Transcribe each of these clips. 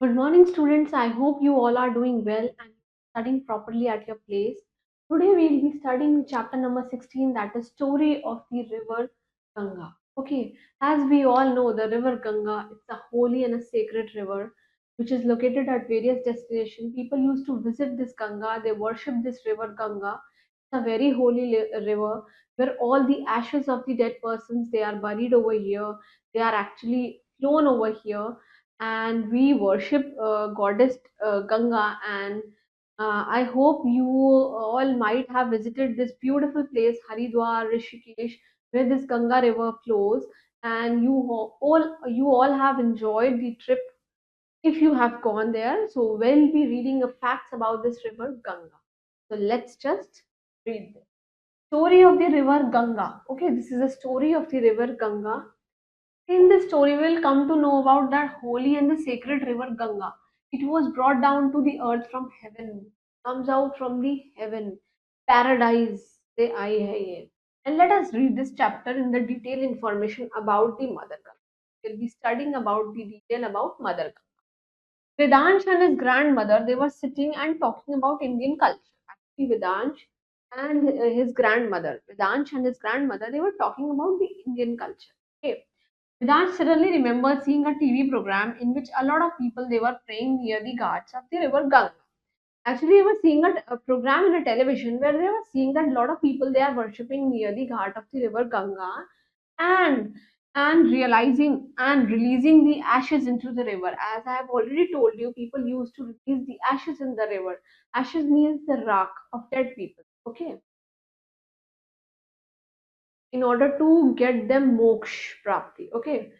Good morning, students. I hope you all are doing well and studying properly at your place. Today, we'll be studying chapter number 16, that is Story of the River Ganga. Okay, as we all know, the river Ganga is a holy and a sacred river which is located at various destinations. People used to visit this Ganga, they worship this river Ganga. It's a very holy river where all the ashes of the dead persons they are buried over here. They are actually flown over here, and we worship goddess Ganga. And I hope you all might have visited this beautiful place, Haridwar, Rishikesh, where this Ganga river flows, and you all have enjoyed the trip if you have gone there. So we'll be reading the facts about this river Ganga. So let's just read this. Story of the river Ganga. Okay, this is a story of the river Ganga. In this story, we'll come to know about that holy and the sacred river Ganga. It was brought down to the earth from heaven, comes out from the heaven, paradise. Se aayi hai ye. And let us read this chapter in the detailed information about the Mother Ganga. We'll be studying about the detail about Mother Ganga. Vedansh and his grandmother, they were sitting and talking about Indian culture. Actually, Vedansh and his grandmother, they were talking about the Indian culture. Okay. Vedant suddenly remembered seeing a TV program in which a lot of people they were praying near the ghats of the river Ganga. Actually, they were seeing a program in a television where they were seeing that a lot of people they are worshipping near the ghat of the river Ganga, and realizing and releasing the ashes into the river. As I have already told you, people used to release the ashes in the river. Ashes means the rock of dead people. Okay, in order to get them moksha prapti. Okay,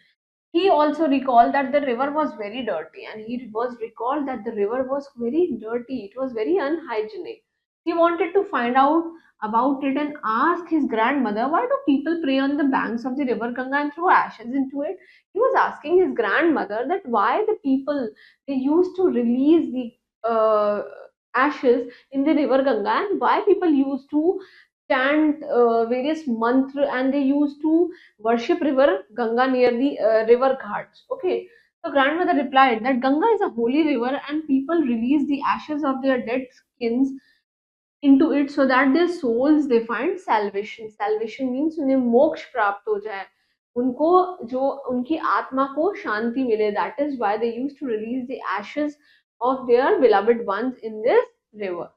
he also recalled that the river was very dirty, and he was recalled that the river was very dirty. It was very unhygienic. He wanted to find out about it and asked his grandmother, why do people pray on the banks of the river Ganga and throw ashes into it? He was asking his grandmother that why the people they used to release the ashes in the river Ganga, and why people used to chant various mantra, and they used to worship river Ganga near the river ghats. Okay. So grandmother replied that Ganga is a holy river and people release the ashes of their dead skins into it so that their souls they find salvation. Salvation means उन्हें मोक्ष प्राप्त हो जाए. उनको जो उनकी आत्मा को शांति मिले. That is why they used to release the ashes of their beloved ones in this river.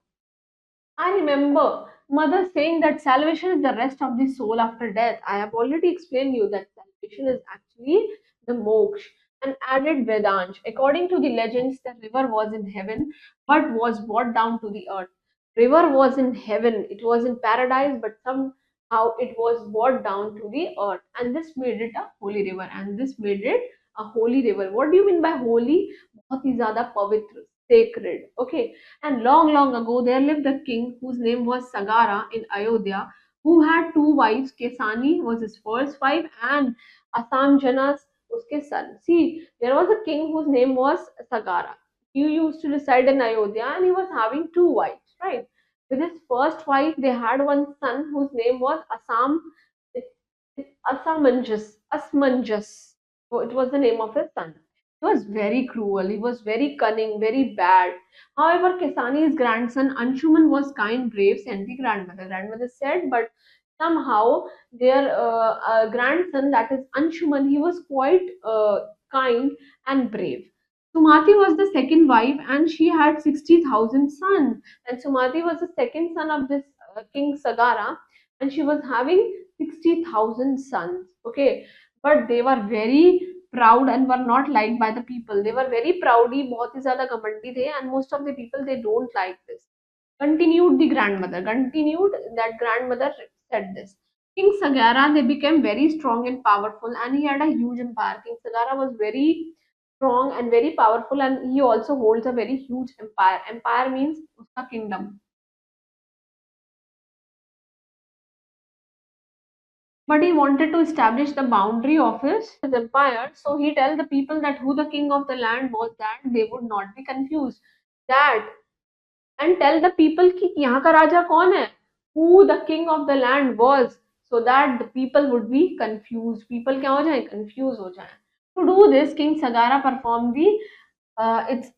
I remember mother saying that salvation is the rest of the soul after death. I have already explained you that salvation is actually the moksha. And added Vedansh. According to the legends, the river was in heaven but was brought down to the earth. River was in heaven, it was in paradise, but somehow it was brought down to the earth. And this made it a holy river. And this made it a holy river. What do you mean by holy? बहुत ही ज़्यादा पवित्र, sacred. Okay. And long, long ago, there lived a king whose name was Sagara in Ayodhya, who had two wives. Kesani was his first wife, and Asamjanas uske son. See, there was a king whose name was Sagara. He used to reside in Ayodhya, and he was having two wives, right? With his first wife, they had one son whose name was Asamanjas. Asmanjas. So it was the name of his son. He was very cruel. He was very cunning, very bad. However, Kesani's grandson Anshuman was kind, brave, sent the grandmother. Grandmother said, but somehow their grandson, that is Anshuman, he was quite kind and brave. Sumati was the second wife, and she had 60,000 sons. And Sumati was the second son of this King Sagara, and she was having 60,000 sons. Okay, but they were very proud and were not liked by the people. They were very proudy, बहुत ही ज़्यादा घमंडी थे, and most of the people they don't like this. Continued that grandmother said this. King Sagara, they became very strong and powerful, and he had a huge empire. King Sagara was very strong and very powerful, and he also holds a very huge empire. Empire means uska kingdom. But he wanted to establish the boundary of his empire, so he tell the people that who the king of the land was, that they would not be confused. That and tell the people कि यहाँ का राजा कौन है, who the king of the land was, so that the people would be confused. People क्या हो जाए, confused हो जाए. To do this, King Sagara performed the It's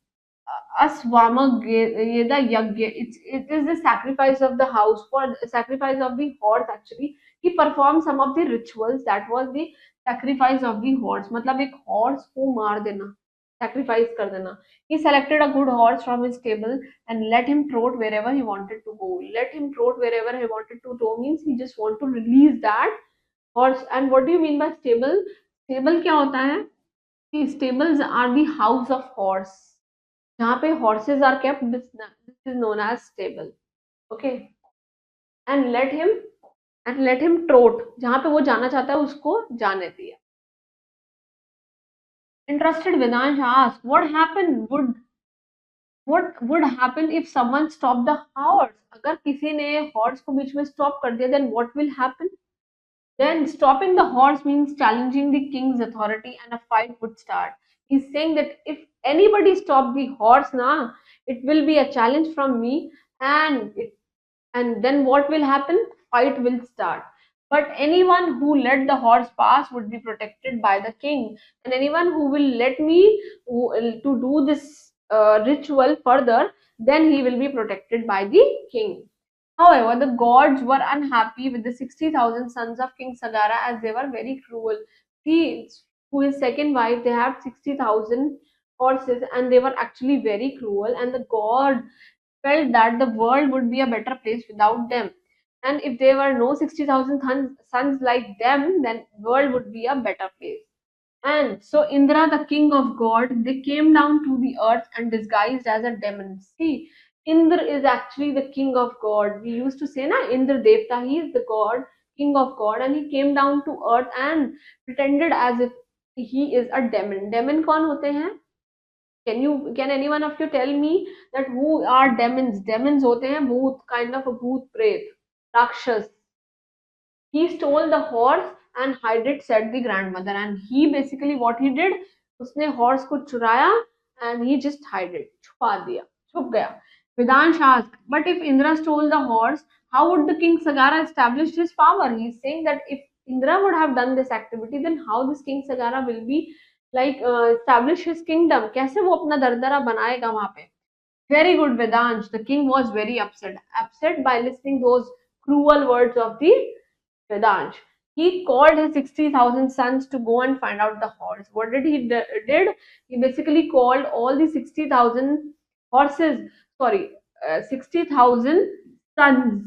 Aswamageda Yagya. It is the sacrifice of the house, for sacrifice of the horse actually. He performed some of the rituals. That was the sacrifice of the horse. मतलब एक horse को मार देना, sacrifice कर देना. He selected a good horse from his stable and let him trot wherever he wanted to go. Let him trot wherever he wanted to go means he just want to release that horse. And what do you mean by stable? Stable क्या होता है? The stables are the house of horse. जहाँ पे horses are kept, this is known as stable. Okay, and let him trot. जहाँ पे वो जाना चाहता है उसको जाने दिया. Interested Vedansh asked, what would happen if someone stopped the horse? अगर किसी ने horse को बीच में stop कर दिया, then what will happen? Then stopping the horse means challenging the king's authority and a fight would start. He's saying that if anybody stop the horse now, it will be a challenge from me, and then what will happen? Fight will start. But anyone who let the horse pass would be protected by the king, and anyone who will let me to do this ritual further, then he will be protected by the king. However, the gods were unhappy with the 60,000 sons of King Sagara as they were very cruel. He, who his second wife, they had 60,000 horses and they were actually very cruel. And the god felt that the world would be a better place without them. And if there were no 60,000 sons like them, then world would be a better place. And so Indra, the king of God, they came down to the earth and disguised as a demon. See, Indra is actually the king of God. We used to say, na, Indra Devta, he is the God, king of God, and he came down to earth and pretended as if he is a demon. Demon कौन होते हैं? Can any one of you tell me that who are demons? Demons होते हैं भूत, kind of a भूत प्रेत, राक्षस. He stole the horse and hid it, said the grandmother. And he basically what he did, उसने horse को चुराया and he just hid it, छुपा दिया, छुप गया. Vedansh asked, but if Indra stole the horse, how would the king Sagara establish his power? He's saying that if Indra would have done this activity, then how this king Sagara will be like establish his kingdom? कैसे वो अपना दरदरा बनाएगा वहां पे? Very good, Vedansh. The king was very upset by listening those cruel words of the Vedansh. He called his 60,000 sons to go and find out the horse. What did he did? He basically called all the 60,000 horses, sorry, 60,000 sons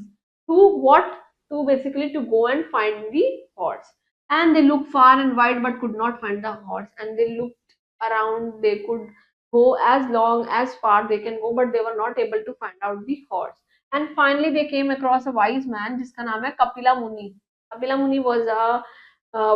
to what? To basically to go and find the horse. And they looked far and wide but could not find the horse. And they looked around, they could go as long as far they can go, but they were not able to find out the horse. And finally they came across a wise man जिसका नाम है Kapila Muni. Kapila Muni was a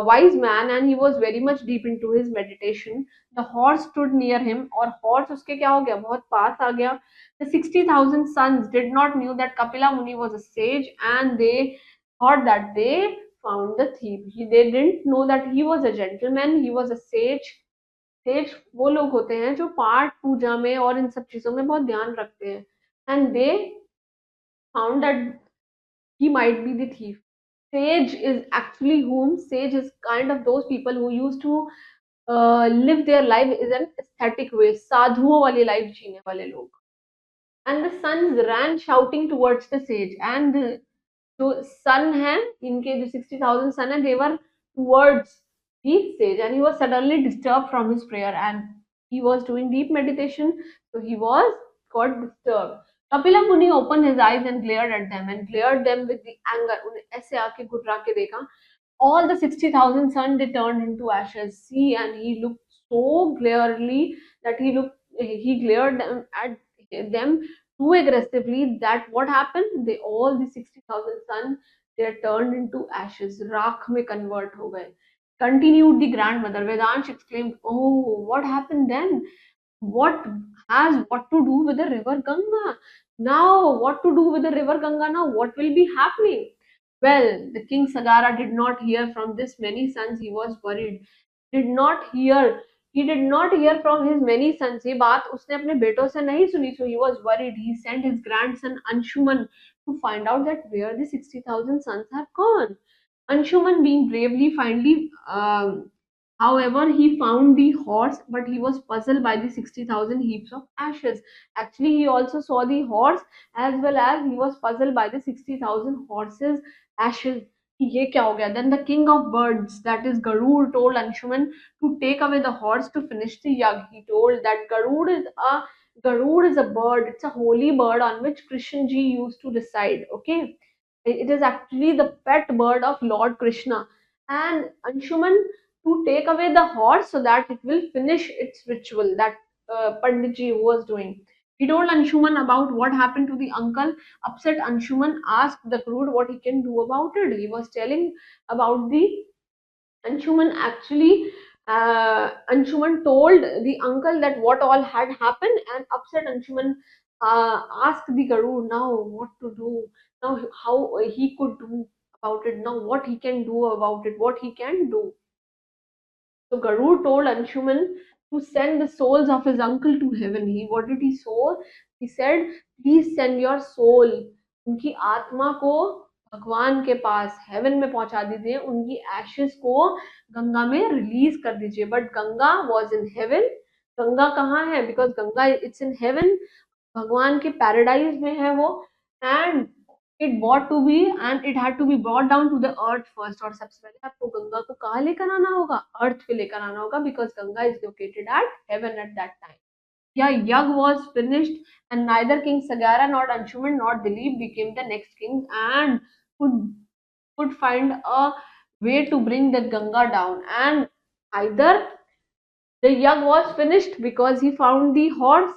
wise man and he was very much deep into his meditation. The horse stood near him और horse उसके क्या हो गया, बहुत पास आ गया. The 60,000 sons did not knew that Kapila Muni was a sage and they thought that they found the thief. They didn't know that he was a gentleman, he was a sage. Says वो लोग होते हैं जो पाठ पूजा में और इन सब चीजों में बहुत ध्यान रखते हैं. And they found that he might be the thief. Sage is actually whom? Sage is kind of those people who used to live their life in an aesthetic way. साधुओं वाली life जीने वाले लोग. And the sons ran shouting towards the sage. And जो son हैं, इनके जो 60,000 son हैं, they were towards the sage. And he was suddenly disturbed from his prayer. And he was doing deep meditation, so he was got disturbed. Kapila Muni opened his eyes and glared them with the anger. उन्हें ऐसे आके घुटरा के देखा. All the 60,000 sun they turned into ashes. See, and he looked so clearly that he glared at them too aggressively that what happened? They all the 60,000 sun they are turned into ashes. राख में convert हो गए. Continued the grandmother. Vedansh exclaimed, "Oh, what happened then? What has what to do with the river Ganga? Now, what to do with the river Ganga now? What will be happening?" Well, the king Sagara did not hear from this many sons. He was worried. Did not hear. He did not hear from his many sons. ये बात उसने अपने बेटों से नहीं सुनी. So he was worried. He sent his grandson Anshuman to find out that where the 60,000 sons have gone. Anshuman, being bravely, finally However, he found the horse, but he was puzzled by the 60,000 heaps of ashes. Actually, he also saw the horse as well as he was puzzled by the 60,000 horses' ashes. कि ये क्या हो गया? Then the king of birds, that is Garud, told Anshuman to take away the horse to finish the yag. He told that Garud is a bird. It's a holy bird on which Krishna ji used to reside. Okay, it is actually the pet bird of Lord Krishna. And Anshuman to take away the horse so that it will finish its ritual that Panditji was doing. He told Anshuman about what happened to the uncle. Upset, Anshuman asked the Crude what he can do about it. He was telling about the Anshuman actually. Anshuman told the uncle that what all had happened, and upset Anshuman asked the Garud now what to do, now how he could do about it, now what he can do about it, what he can do. So Garud told Anshuman to send the souls of his uncle to heaven. What did he say? He said, please send your soul. उनकी आत्मा को भगवान के पास haven में पहुंचा दीजिए. उनकी ashes को गंगा में रिलीज कर दीजिए. But Ganga was in heaven. Ganga कहाँ है? Because Ganga it's in heaven. भगवान के पैराडाइज में है वो. And it bought to be and it had to be brought down to the earth first. और सबसे पहले आपको गंगा को कहाँ लेकर आना होगा? अर्थ पे लेकर आना होगा, because Ganga is located at heaven at that time. Yeah, yag was finished and neither King Sagara nor Anshuman nor Dilip became the next king and could could find a way to bring the Ganga down. And either the yag was finished because he found the horse,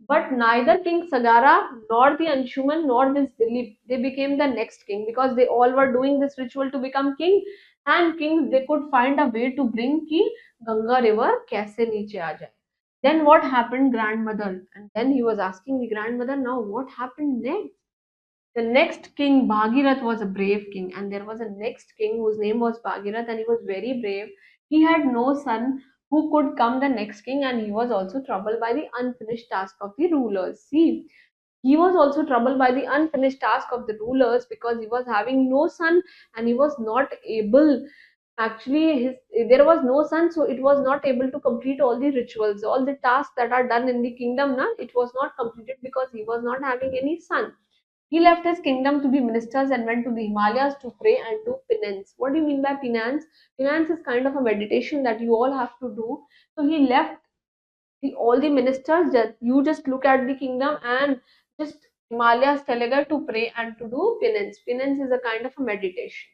but neither King Sagara nor the Anshuman nor this Dilip, they became the next king because they all were doing this ritual to become king. And kings, they could find a way to bring ki Ganga river kaise niche aa jaye. Then what happened, grandmother? And then he was asking the grandmother, now what happened next? The next king, Bhagirath, was a brave king, and there was a next king whose name was Bhagirath, and he was very brave. He had no son who could come the next king, and he was also troubled by the unfinished task of the rulers. See, he was also troubled by the unfinished task of the rulers because he was having no son and he was not able. Actually, there was no son, so it was not able to complete all the rituals, all the tasks that are done in the kingdom. Na, it was not completed because he was not having any son. He left his kingdom to be ministers and went to the Himalayas to pray and do penance. What do you mean by penance? Penance is kind of a meditation that you all have to do. So he left all the ministers. You just look at the kingdom and just Himalayas Telugu to pray and to do penance. Penance is a kind of a meditation.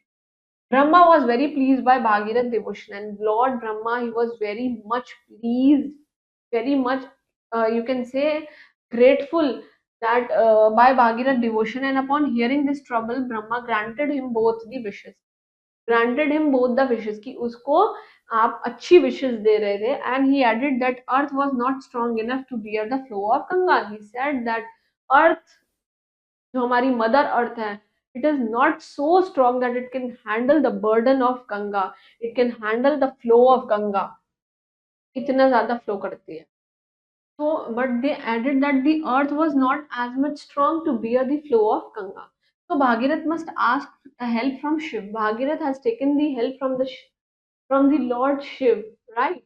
Brahma was very pleased by Bhagirath devotion, and Lord Brahma, he was very much pleased, very much, you can say, grateful that by Bhagirath devotion. And upon hearing this trouble, Brahma granted him both the wishes. Granted him both the wishes कि उसको आप अच्छी wishes दे रहे थे. And he added that earth was not strong enough to bear the flow of Ganga. He said that earth, जो हमारी mother earth है, it is not so strong that it can handle the burden of Ganga. It can handle the flow of Ganga. इतना ज्यादा flow करती है. So, but they added that the earth was not as much strong to bear the flow of Ganga. So Bhagirath must ask help from Shiv. Bhagirath has taken the help from from the Lord Shiv, right?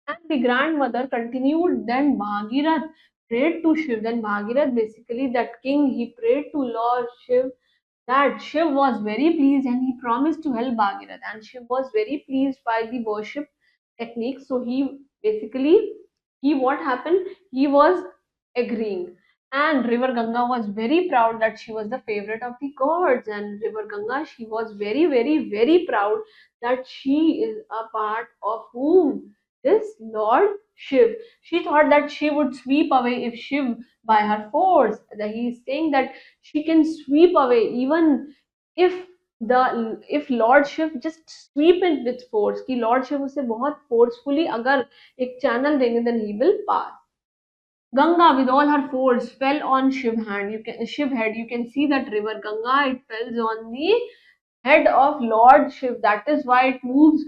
And the grandmother continued. Then Bhagirath prayed to Shiv. Then Bhagirath, basically that king, he prayed to Lord Shiv. That Shiv was very pleased and he promised to help Bhagirath. And Shiv was very pleased by the worship technique. So he basically, he what happened? He was agreeing. And River Ganga was very proud that she was the favorite of the gods. And River Ganga, she was very, very, very proud that she is a part of whom? This Lord Shiv. She thought that she would sweep away if Shiv by her force. That he is saying that she can sweep away even if if Lord Shiv just sweep it with force. कि Lord Shiv उसे बहुत forcefully अगर एक channel देंगे, then he will pass. Ganga with all her force fell on Shiv head. You can see that river Ganga, it fell on the head of Lord Shiv. That is why it moves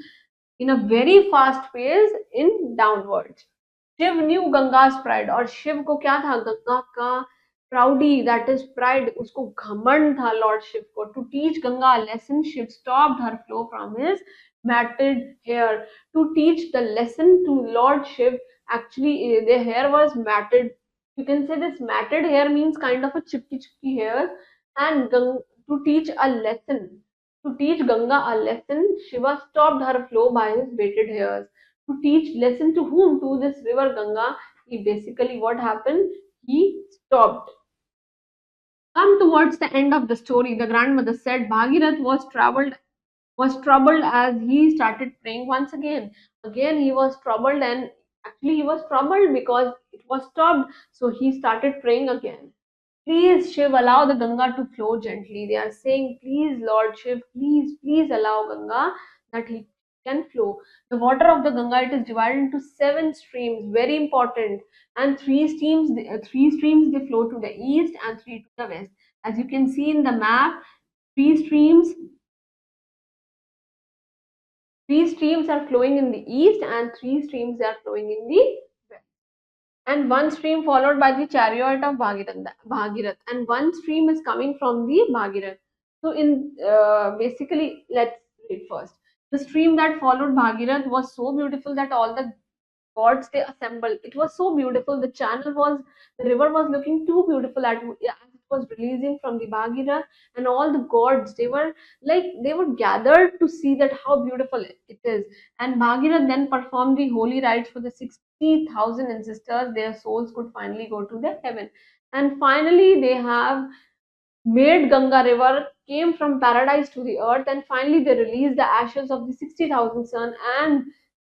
in a very fast pace in downwards. Shiv knew Ganga's pride. और शिव को क्या था? गंगा का प्राउडी, that is pride. उसको घमंड था Lord Shiv को. To teach Ganga a lesson, Shiv stopped her flow from his matted hair to teach the lesson to Lord Shiv. Actually, their hair was matted. You can say this matted hair means kind of a chipky hair, and to teach a lesson, to teach Ganga a lesson, Shiva stopped her flow by his braided hairs. To teach lesson to whom? To this river Ganga. He basically what happened? He stopped. Come towards the end of the story, the grandmother said Bhagirath was troubled as he started praying once again. Again, he was troubled, and actually, he was troubled because it was stopped. So he started praying again. Please, Shiv, allow the Ganga to flow gently. They are saying, please, Lord Shiv, please allow Ganga that he can flow. The water of the Ganga, it is divided into seven streams, very important, and three streams they flow to the east and three to the west. As you can see in the map, three streams three streams are flowing in the east and three streams are flowing in the west. And one stream followed by the chariot of Bhagirath, and one stream is coming from the Bhagirath. So in basically, let's read first. The stream that followed Bhagirath was so beautiful that all the gods they assembled. It was so beautiful. The river was looking too beautiful as it was releasing from the Bhagirath, and all the gods they were gathered to see that how beautiful it is. And Bhagirath then performed the holy rites for the 60,000 ancestors. Their souls could finally go to the heaven. And finally, they have made Ganga river came from paradise to the earth, and finally they released the ashes of the 60,000 sun, and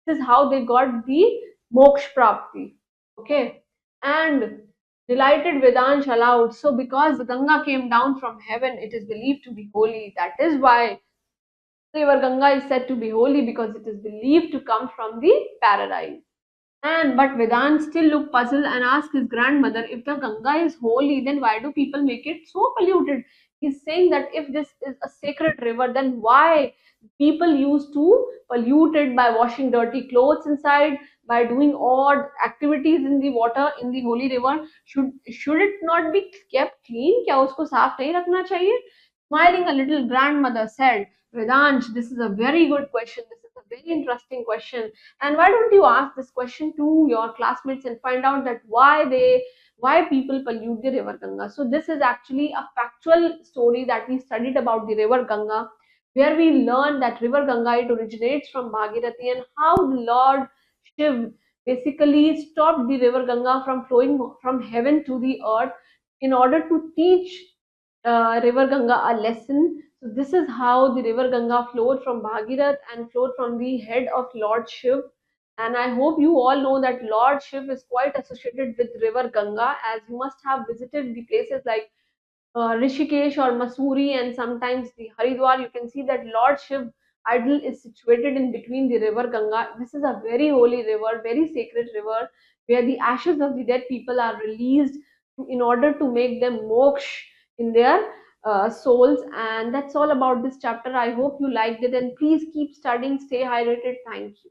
this is how they got the moksha prapti. Okay, and delighted Vedansh allowed. So because the Ganga came down from heaven, it is believed to be holy. That is why river Ganga is said to be holy, because it is believed to come from the paradise. And but Vedant still looked puzzled and asked his grandmother, if the Ganga is holy, then why do people make it so polluted? He's saying that if this is a sacred river, then why people used to pollute it by washing dirty clothes inside, by doing odd activities in the water in the holy river? Should it not be kept clean? क्या उसको साफ नहीं रखना चाहिए? Smiling a little, grandmother said, Vedansh, this is a very good question. This is a very interesting question. And why don't you ask this question to your classmates and find out that why people pollute the river Ganga? So this is actually a factual story that we studied about the river Ganga, where we learned that river Ganga it originates from Bhagirathi, and how the Lord Shiv basically stopped the river Ganga from flowing from heaven to the earth in order to teach river Ganga a lesson. So this is how the river Ganga flowed from Bhagirath and flowed from the head of Lord Shiv. And I hope you all know that Lord Shiv is quite associated with river Ganga, as you must have visited the places like Rishikesh or Masuri and sometimes the Haridwar. You can see that Lord Shiv idol is situated in between the river Ganga. This is a very holy river, very sacred river, where the ashes of the dead people are released in order to make them moksha in their souls. And that's all about this chapter. I hope you liked it, and please keep studying, stay hydrated. Thank you.